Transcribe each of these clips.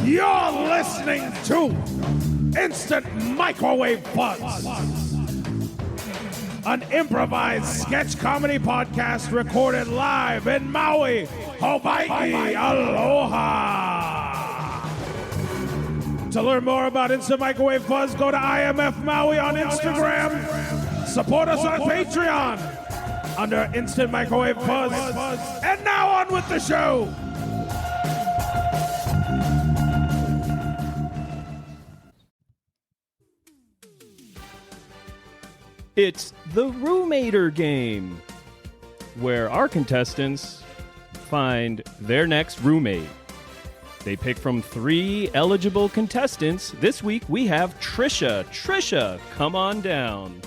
You're listening to Instant Microwave Fuzz, an improvised sketch comedy podcast recorded live in Maui, Hawaii. Aloha! To learn more about Instant Microwave Fuzz, go to IMF Maui on Instagram. Support us on Patreon under Instant Microwave Fuzz. And now on with the show. It's the Roomater Game, where our contestants find their next roommate. They pick from 3 eligible contestants. This week we have Trisha. Trisha, come on down.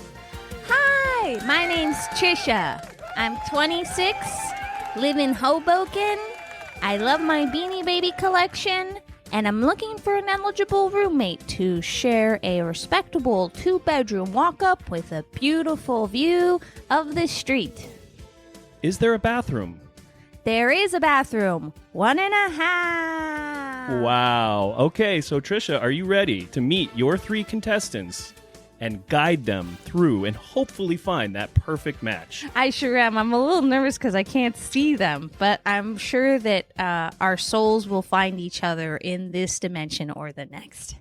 Hi, my name's Trisha. I'm 26, live in Hoboken. I love my Beanie Baby collection, and I'm looking for an eligible roommate to share a respectable 2-bedroom walk-up with a beautiful view of the street. Is there a bathroom? There is a bathroom. 1.5. Wow. Okay, so Trisha, are you ready to meet your 3 contestants and guide them through and hopefully find that perfect match? I sure am. I'm a little nervous because I can't see them, but I'm sure that our souls will find each other in this dimension or the next.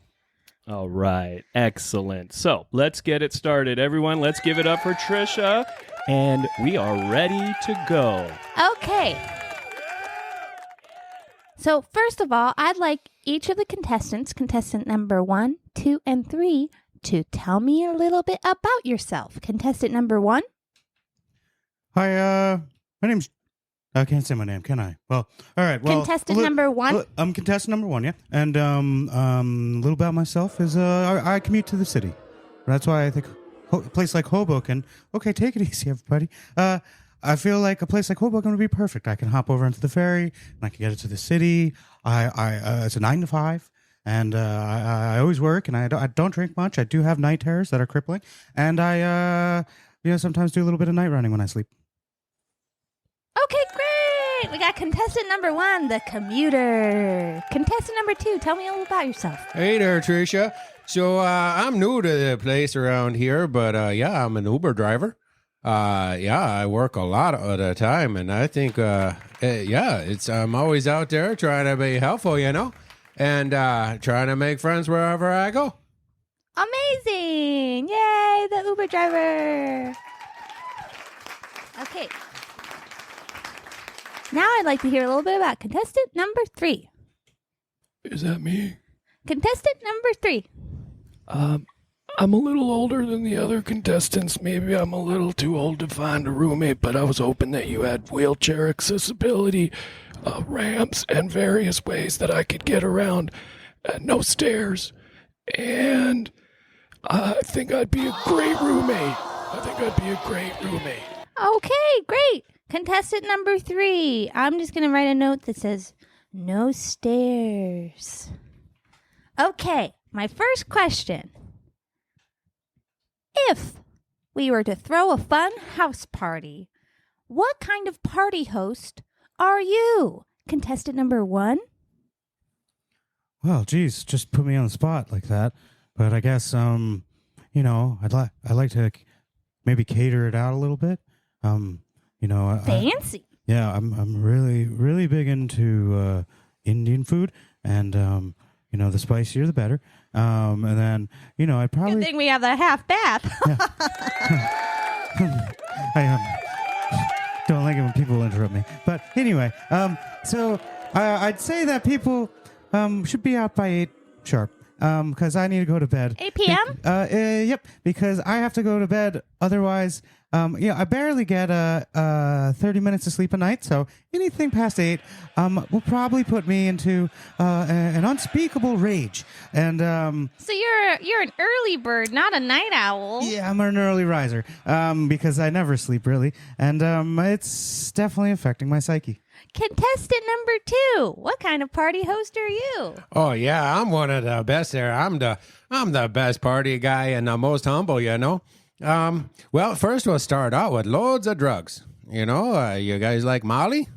All right. Excellent. So let's get it started. Everyone, let's give it up for Trisha. And we are ready to go. Okay. So first of all, I'd like each of the contestants, contestant number 1, 2, and 3, to tell me a little bit about yourself. Contestant number 1. Hi, my name's... I can't say my name, can I? Well, all right. Well, contestant number 1. I'm contestant number 1, yeah. And a little about myself is I commute to the city. That's why I think a place like Hoboken... Okay, take it easy, everybody. I feel like a place like Hoboken would be perfect. I can hop over into the ferry, and I can get it to the city. It's a 9 to 5. And I always work, and I don't drink much. I do have night terrors that are crippling, and I sometimes do a little bit of night running when I sleep. Okay, great. We got contestant number 1, the commuter. Contestant number 2, tell me a little about yourself. Hey there, Trisha. So I'm new to the place around here, but I'm an Uber driver. I work a lot of the time, and I think I'm always out there trying to be helpful, and trying to make friends wherever I go. Amazing! Yay, the Uber driver. Okay. Now I'd like to hear a little bit about contestant number 3. Is that me? Contestant number 3. I'm a little older than the other contestants. Maybe I'm a little too old to find a roommate, but I was hoping that you had wheelchair accessibility, ramps, and various ways that I could get around. No stairs. And I think I'd be a great roommate. Okay, great. Contestant number 3. I'm just going to write a note that says, no stairs. Okay, my first question. If we were to throw a fun house party, what kind of party host are you? Contestant number 1? Well, geez, just put me on the spot like that. But I guess, I'd like to maybe cater it out a little bit. Fancy. I'm really, really big into Indian food, and the spicier the better. And then, I'd probably... Good thing we have the half bath. I don't like it when people interrupt me. But anyway, so I'd say that people should be out by 8 sharp. Because I need to go to bed. 8 p.m.? Yep, because I have to go to bed. Otherwise, I barely get 30 minutes of sleep a night. So anything past 8 will probably put me into an unspeakable rage. And so you're an early bird, not a night owl. Yeah, I'm an early riser because I never sleep really. And it's definitely affecting my psyche. Contestant number 2, what kind of party host are you? Oh yeah, I'm one of the best there. I'm the best party guy and the most humble, Well, first we'll start out with loads of drugs. You guys like Molly?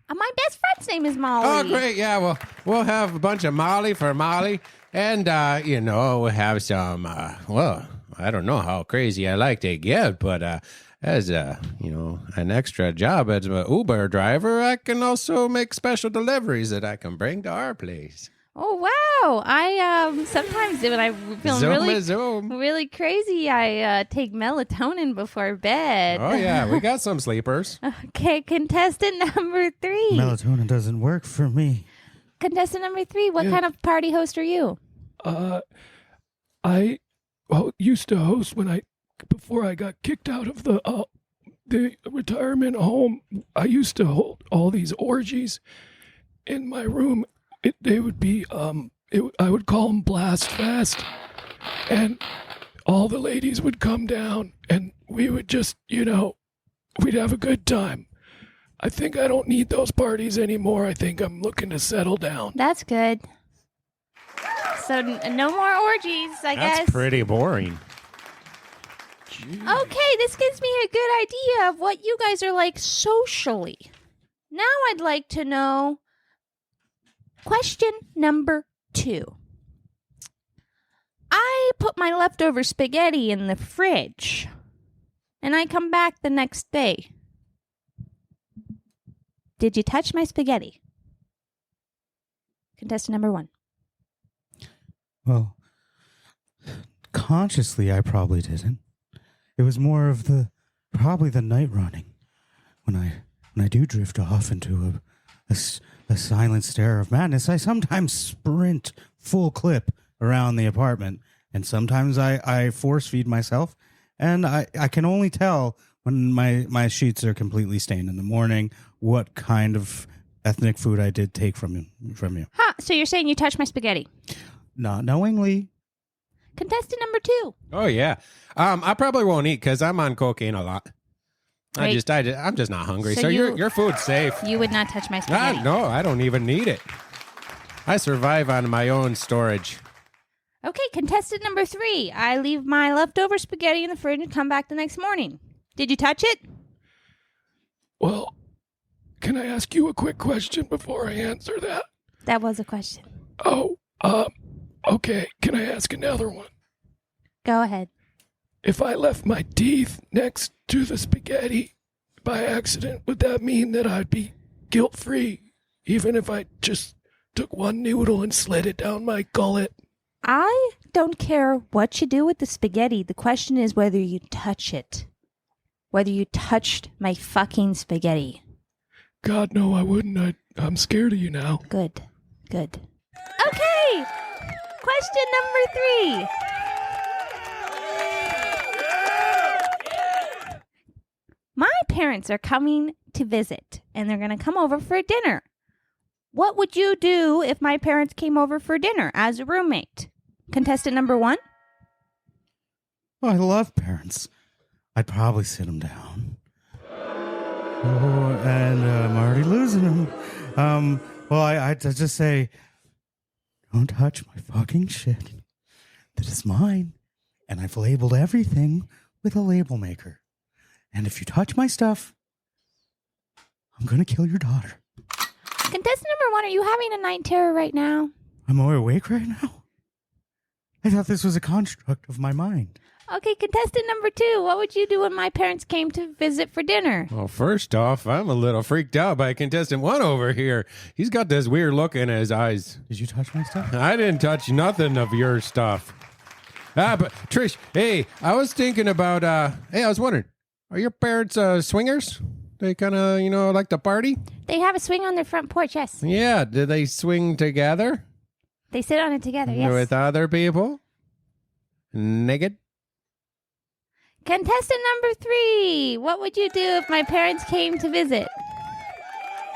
My best friend's name is Molly. Oh, great. Yeah, well, we'll have a bunch of Molly for Molly. And, we'll have some, I don't know how crazy I like to get, but as, an extra job as an Uber driver, I can also make special deliveries that I can bring to our place. Oh, wow. I sometimes when I feel really crazy, I take melatonin before bed. Oh, yeah. We got some sleepers. Okay, contestant number 3. Melatonin doesn't work for me. Contestant number 3, what kind of party host are you? I used to host before I got kicked out of the retirement home. I used to hold all these orgies in my room. They would be, I would call them Blast Fest, and all the ladies would come down, and we would just, we'd have a good time. I think I don't need those parties anymore. I think I'm looking to settle down. That's good. So no more orgies, I guess. That's pretty boring. Okay, this gives me a good idea of what you guys are like socially. Now I'd like to know question number 2. I put my leftover spaghetti in the fridge, and I come back the next day. Did you touch my spaghetti? Contestant number 1. Well, consciously, I probably didn't. It was more of probably the night running, when I do drift off into a silent stare of madness. I sometimes sprint full clip around the apartment, and sometimes I force feed myself, and I can only tell when my sheets are completely stained in the morning what kind of ethnic food I did take from you. Huh, so you're saying you touched my spaghetti? Not knowingly. Contestant number 2. Oh, yeah. I probably won't eat because I'm on cocaine a lot. Right. I'm just not hungry. So So your food's safe. You would not touch my spaghetti. No, I don't even need it. I survive on my own storage. Okay, contestant number 3. I leave my leftover spaghetti in the fridge and come back the next morning. Did you touch it? Well, can I ask you a quick question before I answer that? That was a question. Oh, okay. Can I ask another one? Go ahead. If I left my teeth next to the spaghetti by accident, would that mean that I'd be guilt-free, even if I just took one noodle and slid it down my gullet? I don't care what you do with the spaghetti. The question is whether you touch it. Whether you touched my fucking spaghetti. God, no, I wouldn't. I'm scared of you now. Good. Okay! Question number 3. My parents are coming to visit, and they're going to come over for dinner. What would you do if my parents came over for dinner as a roommate? Contestant number 1? Oh, I love parents. I'd probably sit them down. Oh, and I'm already losing them. Well, I'd just say, don't touch my fucking shit. That is mine. And I've labeled everything with a label maker. And if you touch my stuff, I'm going to kill your daughter. Contestant number 1, are you having a night terror right now? I'm awake right now? I thought this was a construct of my mind. Okay, contestant number 2, what would you do when my parents came to visit for dinner? Well, first off, I'm a little freaked out by contestant 1 over here. He's got this weird look in his eyes. Did you touch my stuff? I didn't touch nothing of your stuff. But Trish, hey, I was thinking about, I was wondering, are your parents swingers? They kind of, like to party? They have a swing on their front porch, yes. Yeah, do they swing together? They sit on it together, yes. With other people? Naked? Contestant number 3, what would you do if my parents came to visit?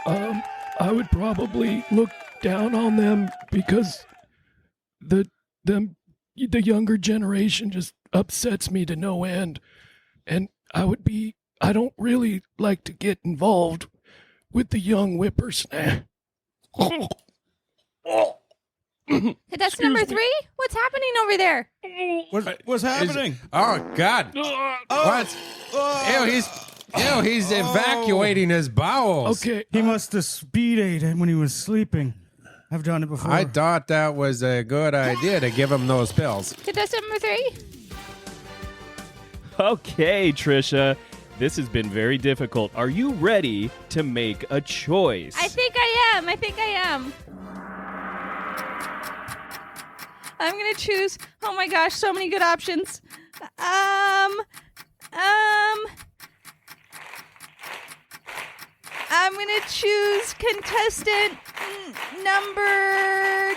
I would probably look down on them because the younger generation just upsets me to no end. And I don't really like to get involved with the young whippersnapper. That's number 3? What's happening over there? What's happening? Oh, God. What? Ew, Ew, he's evacuating his bowels. Okay. He must have speed ate when he was sleeping. I've done it before. I thought that was a good idea to give him those pills. Contestant number 3. Okay, Trisha. This has been very difficult. Are you ready to make a choice? I think I am. I'm gonna choose. Oh my gosh, so many good options. I'm gonna choose contestant number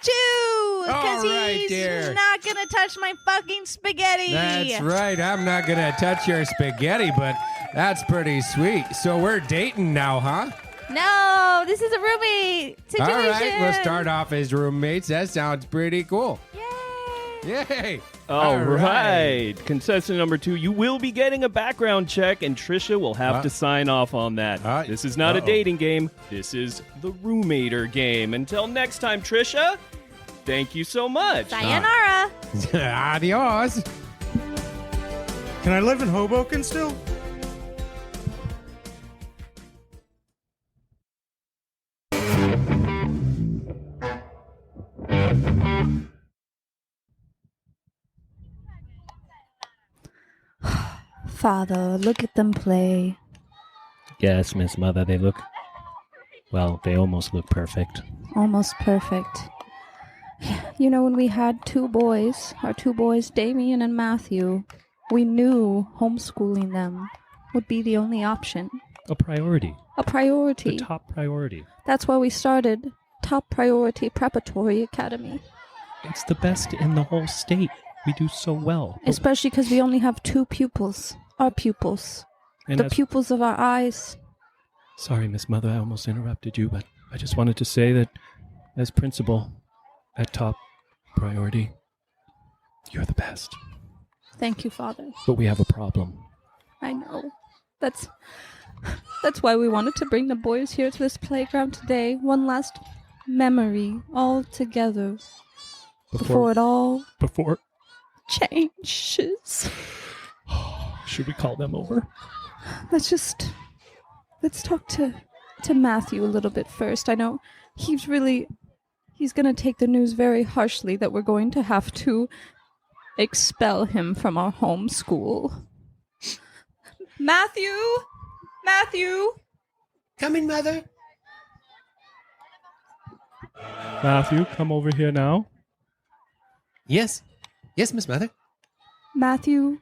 2 because All right, he's dear. not gonna touch my fucking spaghetti. That's right. I'm not going to touch your spaghetti, but that's pretty sweet. So we're dating now, huh? No, this is a roommate situation. All right, we'll start off as roommates. That sounds pretty cool. Yay! Yay. All right. Contestant number 2, you will be getting a background check, and Trisha will have to sign off on that. This is not a dating game. This is the Roomater game. Until next time, Trisha, thank you so much. Sayonara. Adios. Can I live in Hoboken still? Father, look at them play. Yes, Miss Mother, they almost look perfect. Almost perfect. You know, when we had our two boys, Damien and Matthew, we knew homeschooling them would be the only option. A priority. A priority. The top priority. That's why we started Top Priority Preparatory Academy. It's the best in the whole state. We do so well. Especially because we only have 2 pupils. Our pupils. And The pupils of our eyes. Sorry, Miss Mother, I almost interrupted you, but I just wanted to say that as principal at Top Priority, you're the best. Thank you, Father. But we have a problem. I know. That's why we wanted to bring the boys here to this playground today. One last memory all together. Before it all changes. Should we call them over? Let's talk to Matthew a little bit first. I know he's going to take the news very harshly that we're going to have to expel him from our homeschool. Matthew! Coming, Mother. Matthew, come over here now. Yes. Yes, Miss Mother. Matthew,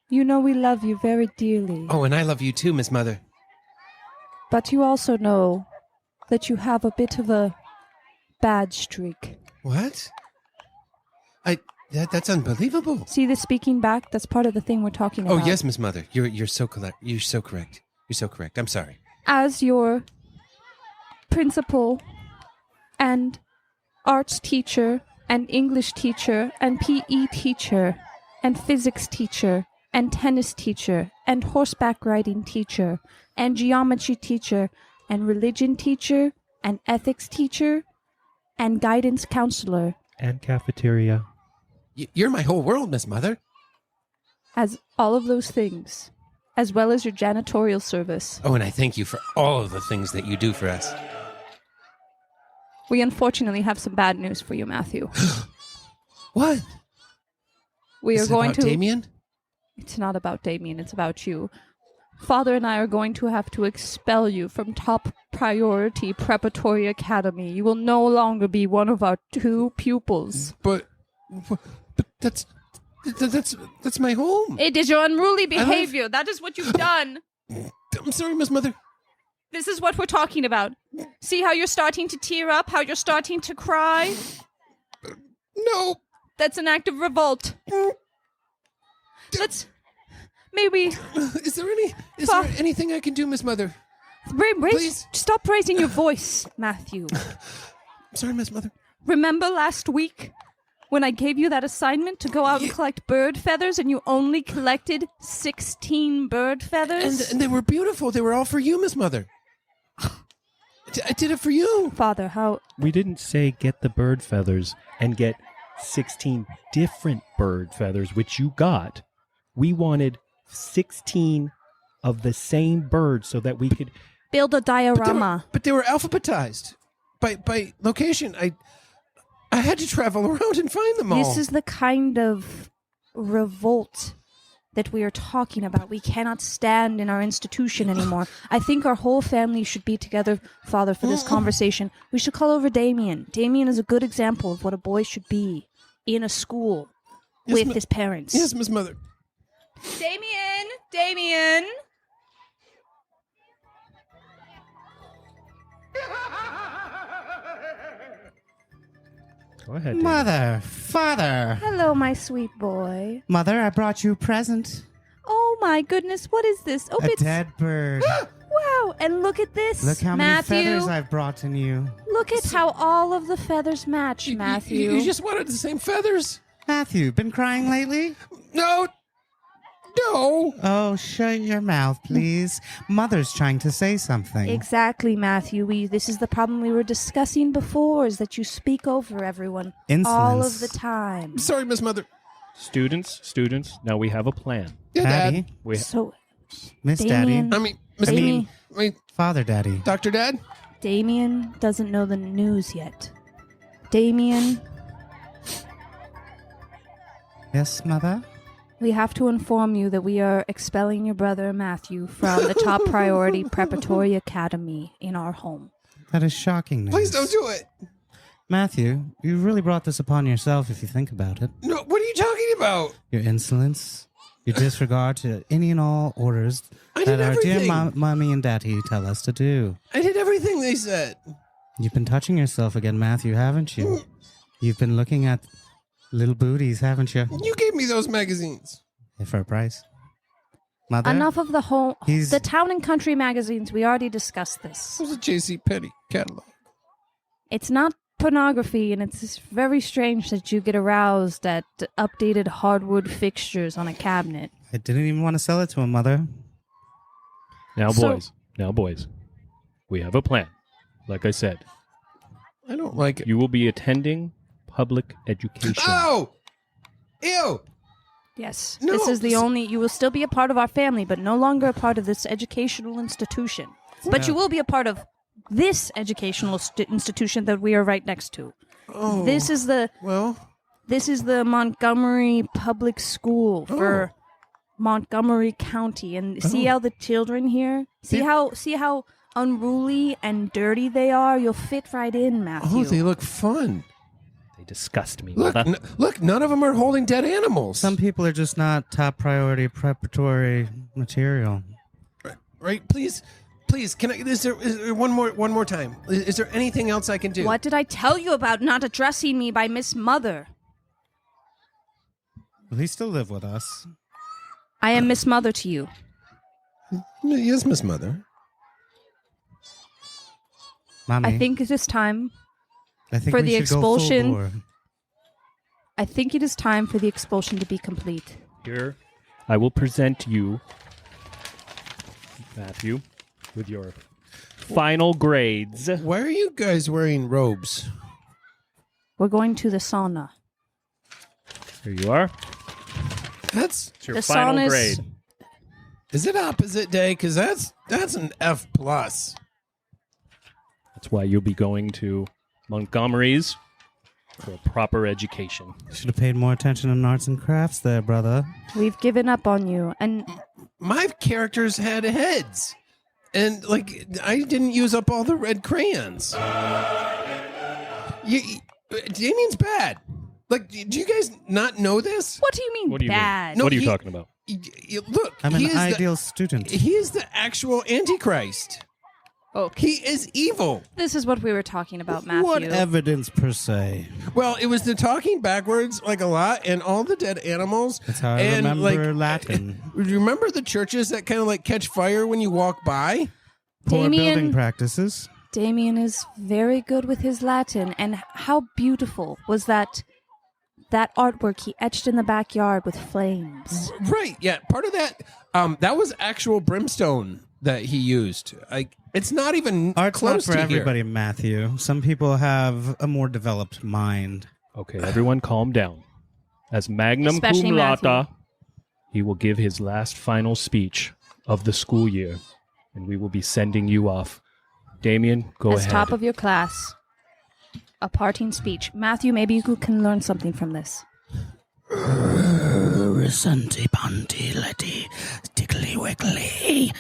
you know we love you very dearly. Oh, and I love you too, Miss Mother. But you also know that you have a bit of a bad streak. What? That's unbelievable. See the speaking back? That's part of the thing we're talking Oh, about. yes, Miss Mother. You're so correct. You're so correct. You're so correct. I'm sorry. As your principal and arts teacher and English teacher and PE teacher and physics teacher and tennis teacher and horseback riding teacher and geometry teacher and religion teacher and ethics teacher and guidance counselor. And cafeteria. You're my whole world, Miss Mother. As all of those things, as well as your janitorial service. Oh, and I thank you for all of the things that you do for us. We unfortunately have some bad news for you, Matthew. What? We Is are it going about to. Damien? It's not about Damien, it's about you. Father and I are going to have to expel you from Top Priority Preparatory Academy. You will no longer be one of our 2 pupils. But that's my home. It is your unruly behavior. That is what you've done. I'm sorry, Miss Mother. This is what we're talking about. See how you're starting to tear up? How you're starting to cry? No. That's an act of revolt. Let's maybe Is there anything I can do, Miss Mother? Please. Stop raising your voice, Matthew. I'm sorry, Miss Mother. Remember last week when I gave you that assignment to go out and collect bird feathers and you only collected 16 bird feathers? And they were beautiful. They were all for you, Miss Mother. I did it for you. Father, how... We didn't say get the bird feathers and get 16 different bird feathers, which you got. We wanted 16 of the same bird so that we could... Build a diorama. But they were alphabetized by location. I had to travel around and find them all. This is the kind of revolt that we are talking about. We cannot stand in our institution anymore. I think our whole family should be together, Father, for this conversation. We should call over Damien. Damien is a good example of what a boy should be in a school with his parents. Yes, Miss Mother. Damien! Go ahead, David. Mother, father. Hello, my sweet boy. Mother, I brought you a present. Oh my goodness, what is this? Oh, A it's dead bird. wow! And look at this, Look how Matthew. many feathers I've brought in you. Look at how all of the feathers match, Matthew. You just wanted the same feathers? Matthew, been crying lately? No. Oh, shut your mouth, please. Mother's trying to say something. Exactly, Matthew. This is the problem we were discussing before, is that you speak over everyone all of the time. Sorry, Miss Mother. Students, now we have a plan. Yeah, Daddy, Dad. So, Miss Damien. Daddy, I mean, Miss Damien. I mean, Father Daddy. Dr. Dad? Damien doesn't know the news yet. Damien, Yes, Mother? we have to inform you that we are expelling your brother Matthew from the top priority preparatory academy in our home. That is shocking news. Please don't do it. Matthew, you really brought this upon yourself if you think about it. No, what are you talking about? Your insolence, your disregard to any and all orders I that did our dear everything. mommy and daddy tell us to do. I did everything they said. You've been touching yourself again, Matthew, haven't you? You've been looking at little booties, haven't you? You gave me those magazines. For a price. Mother? Enough of He's- the town and country magazines. We already discussed this. It was a J.C. Penney catalog. It's not pornography, and it's very strange that you get aroused at updated hardwood fixtures on a cabinet. I didn't even want to sell it to him, Mother. Now, So- boys, we have a plan. Like I said, I don't like it. you will be attending public education. Oh! Ew! Yes, No, this is the s- only. You will still be a part of our family, but no longer a part of this educational institution. But you will be a part of this educational institution that we are right next to. Oh. This is the Montgomery Public School for Montgomery County, and see how the children here. See how unruly and dirty they are. You'll fit right in, Matthew. Oh, they look fun. They disgust me. Look, Mother. look, none of them are holding dead animals. Some people are just not top priority preparatory material. Right? Please, can I? Is there one more time? Is there anything else I can do? What did I tell you about not addressing me by Miss Mother? Will he still live with us? I am Miss Mother to you. Yes, Miss Mother. Mommy, I think it is time. I think for we the should go full expulsion- bore. I think it is time for the expulsion to be complete. Here, I will present you, Matthew, with your final grades. Why are you guys wearing robes? We're going to the sauna. Here you are. That's It's your The final sauna is- grade. is it opposite day? Because that's an F plus. That's why you'll be going to Montgomery's for a proper education. Should have paid more attention in arts and crafts there, brother. We've given up on you, and My characters had heads, and like I didn't use up all the red crayons. Damien's bad. Like, do you guys not know this? what do you mean What do you bad? mean? No, What are you he- talking about? Look, I'm an he is ideal student. he is the actual Antichrist. Okay, He is evil. this is what we were talking about, Matthew. What evidence per se? Well, it was the talking backwards like a lot, and all the dead animals. That's how I and, remember Latin. Remember the churches that kind of like catch fire when you walk by? Poor Damien- building practices. Damien is very good with his Latin, and how beautiful was that artwork he etched in the backyard with flames. Right. Yeah. Part of that. That was actual brimstone that he used. Like, it's not even Art's close not for to here. everybody, Matthew. Some people have a more developed mind. Okay, everyone calm down. As magnum Especially cum laude, Matthew. he will give his last final speech of the school year, and we will be sending you off. Damien, go As ahead. top of your class, a parting speech. Matthew, maybe you can learn something from this. Santi Panti Letty Tickly Wiggly.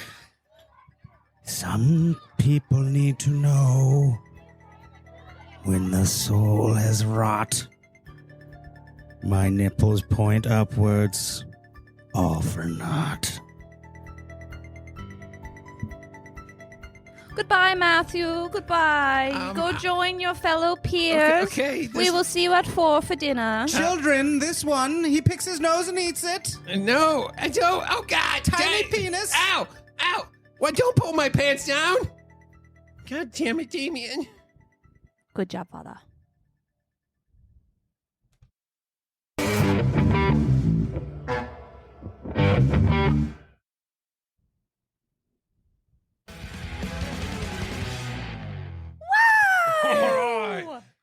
Some people need to know when the soul has rot. My nipples point upwards, all for naught. Goodbye, Matthew. Goodbye. Go join your fellow peers. Okay, We will see you at 4 for dinner. Children, this one, he picks his nose and eats it. No, I don't. Oh, God. Tiny Dang. penis. Ow. Ow. Well, don't pull my pants down. God damn it, Damien. Good job, Father.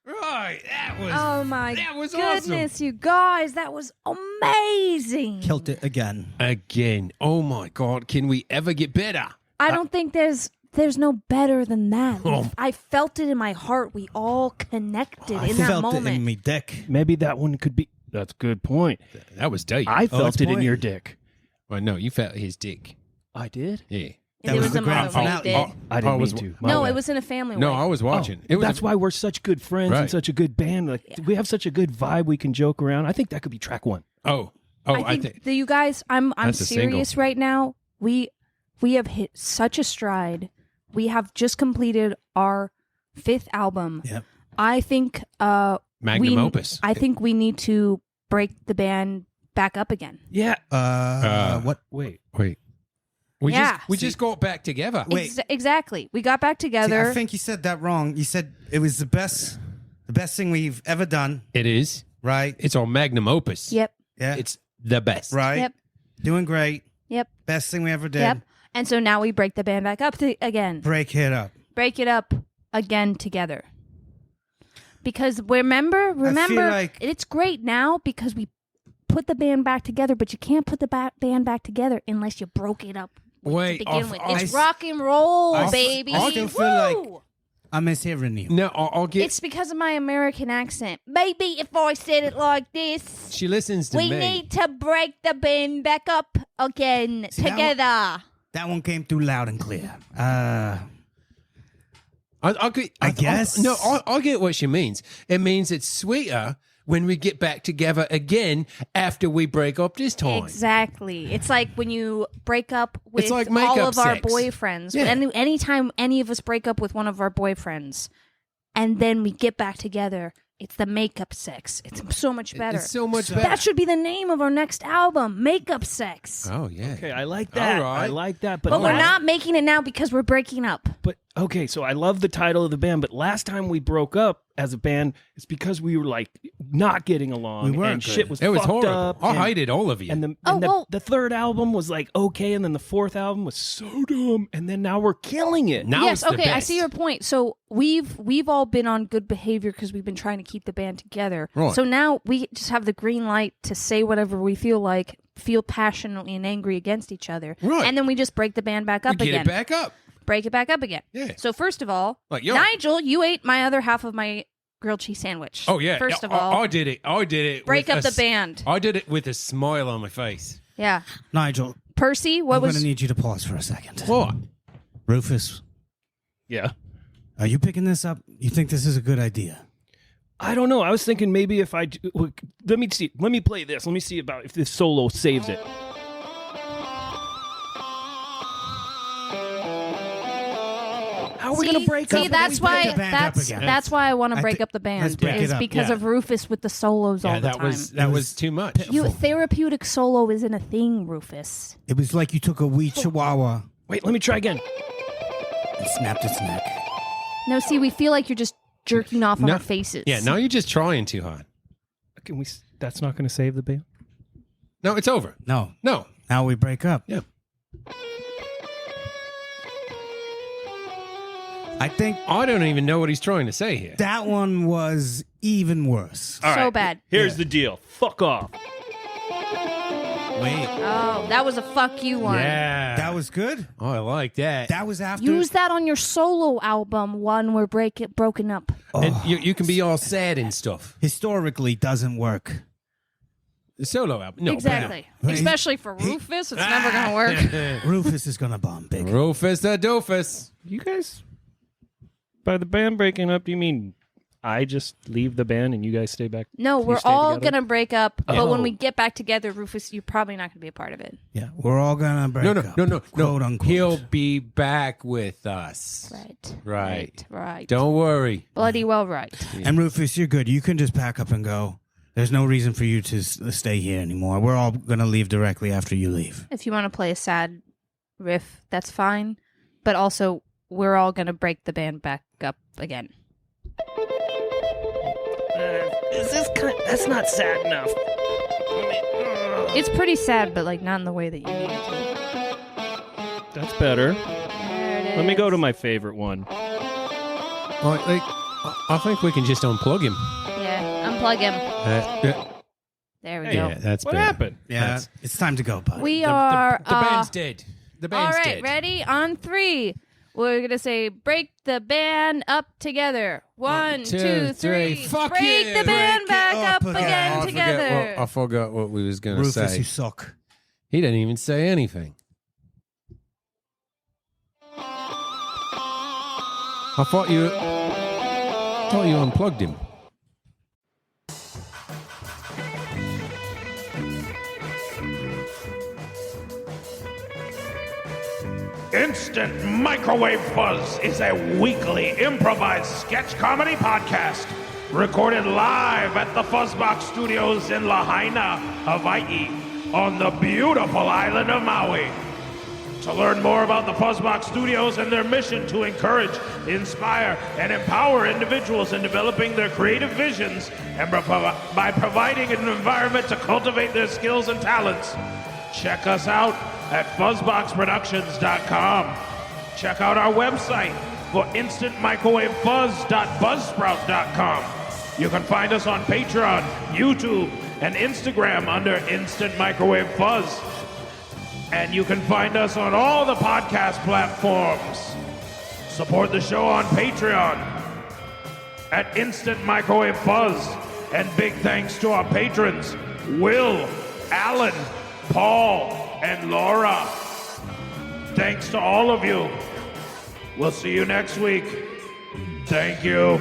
Right. That was. Oh my that was goodness, awesome. you guys, that was amazing. Killed it again. Again. Oh, my God. Can we ever get better? I don't think there's no better than that. Oh. I felt it in my heart. We all connected I in that felt moment. it in me dick. Maybe that one could be. That's a good point. That was deep. I it's felt it in point. your dick. Well, no, you felt his dick. I did. Yeah. That It was was the a grand moment. finale. Did. I didn't was- mean to. My No, bad. it was in a family No, way. I was watching. It was That's why we're such good friends and Right. such a good band. Like we have such a good vibe. We can joke around. I think that could be track one. Oh, I think that you guys, I'm That's a serious right now. We have hit such a stride. We have just completed our 5th album. Yep. I think Magnum opus. I think we need to break the band back up again. Yeah. What? Wait. Wait. We Yeah. just got back together. Wait. Exactly. We got back See, together. I think you said that wrong. You said it was the best thing we've ever done, It is. right? It's our magnum opus. Yep. Yeah. It's the best. right. Yep. Doing great. Yep. Best thing we ever did. Yep. And so now we break the band back up again. Break it up. Break it up again together. Because remember, like- it's great now because we put the band back together, but you can't put the band back together unless you broke it up Wait, to begin with. It's I- rock and roll, I- baby. I still feel like- Woo! I'm mishearing you. No, I'll get. It's because of my American accent. Maybe if I said it like this, She listens to we me. need to break the band back up again See, that together. That one came through loud and clear. I guess. No, I get what she means. It means it's sweeter when we get back together again after we break up this time. Exactly. It's like when you break up with It's like all makeup of our sex. boyfriends. Yeah. Anytime any of us break up with one of our boyfriends and then we get back together, it's the makeup sex. It's so much better. It's so much better. That should be the name of our next album, Makeup Sex. Oh yeah. Okay, I like that. All right. I like that. But But we're last- not making it now because we're breaking up. But okay, so I love the title of the band. But last time we broke up as a band, it's because we were like not getting along. We weren't and good. shit was It was fucked horrible. up. I and- hated all of you. And Oh, well- the third album was like okay, and then the fourth album was so dumb, and then now we're killing it. Now yes, it's the okay, I best. see your point. So we've all been on good behavior because we've been trying to keep the band together. Right. So now we just have the green light to say whatever we feel like, feel passionately and angry against each other, Right. and then we just break the band back We up get again. it back up. Break it back up again. Yeah. So first of all, Like, yo. Nigel, you ate my other half of my grilled cheese sandwich. Oh yeah. First of I all, did it. I did it. break with up the band. I did it with a smile on my face. Yeah. Nigel, Percy, what I'm going was to need you to pause for a second. What? Rufus, Yeah. are you picking this up? You think this is a good idea? I don't know. I was thinking maybe if let me see. Let me play this. Let me see about if this solo saves it. How are we gonna break see, up? that's we break why the band up that's again. that's why I want to I break thi- up the let's band break it is up, because yeah. of Rufus with the solos all Yeah, the that time. was was too much. You therapeutic solo isn't a thing, Rufus. It was like you took a wee chihuahua Wait, let me try again. and snapped its neck. No, see, we feel like you're just jerking off on No- our faces. Yeah. Now you're just trying too hard. Can we? That's not going to save the band. No, it's over. No, No. now we break up. Yeah. I think I don't even know what he's trying to say here. that one was even worse. All so right, bad. Here's the deal. Fuck off. Wait. Oh, that was a fuck you one. Yeah. That was good? Oh, I like that. That was after... Use that on your solo album, One We're Broken Up. And you can be all sad and stuff. Historically doesn't work. The solo album. No, Exactly. But- Especially for Rufus, it's never going to work. Rufus is going to bomb big. Rufus the doofus. You guys, by the band breaking up, do you mean I just leave the band and you guys stay back? No, You we're stay all together? going to break up, but Oh. when we get back together, Rufus, you're probably not going to be a part of it. Yeah, we're all going to break up. No. Quote, unquote. He'll be back with us. Right. Right. Don't worry. Bloody well right. And Rufus, you're good. You can just pack up and go. There's no reason for you to stay here anymore. We're all going to leave directly after you leave. If you want to play a sad riff, that's fine. But also, we're all going to break the band back up again. That's not sad enough. It's pretty sad, but like not in the way that you need it to. That's better. There it Let me is. go to my favorite one. I think we can just unplug him. Yeah, unplug him. Yeah, There we yeah, go. that's What better. happened? Yeah, it's time to go, bud. We are. The band's dead. The all band's right, dead. ready? On 3. We're going to say, break the band up together. 1, 2, 3. Fuck break you. the band Break it back up up again. again I together. forgot what we was going to Rufus, say. you suck. He didn't even say anything. I thought you unplugged him. Instant Microwave Fuzz is a weekly improvised sketch comedy podcast recorded live at the Fuzzbox Studios in Lahaina, Hawaii, on the beautiful island of Maui. To learn more about the Fuzzbox Studios and their mission to encourage, inspire, and empower individuals in developing their creative visions and by providing an environment to cultivate their skills and talents, check us out at fuzzboxproductions.com. Check out our website for instantmicrowavefuzz.buzzsprout.com. You can find us on Patreon, YouTube, and Instagram under Instant Microwave Fuzz. And you can find us on all the podcast platforms. Support the show on Patreon at Instant Microwave Fuzz. And big thanks to our patrons, Will, Alan, Paul, and Laura. Thanks to all of you. We'll see you next week. Thank you.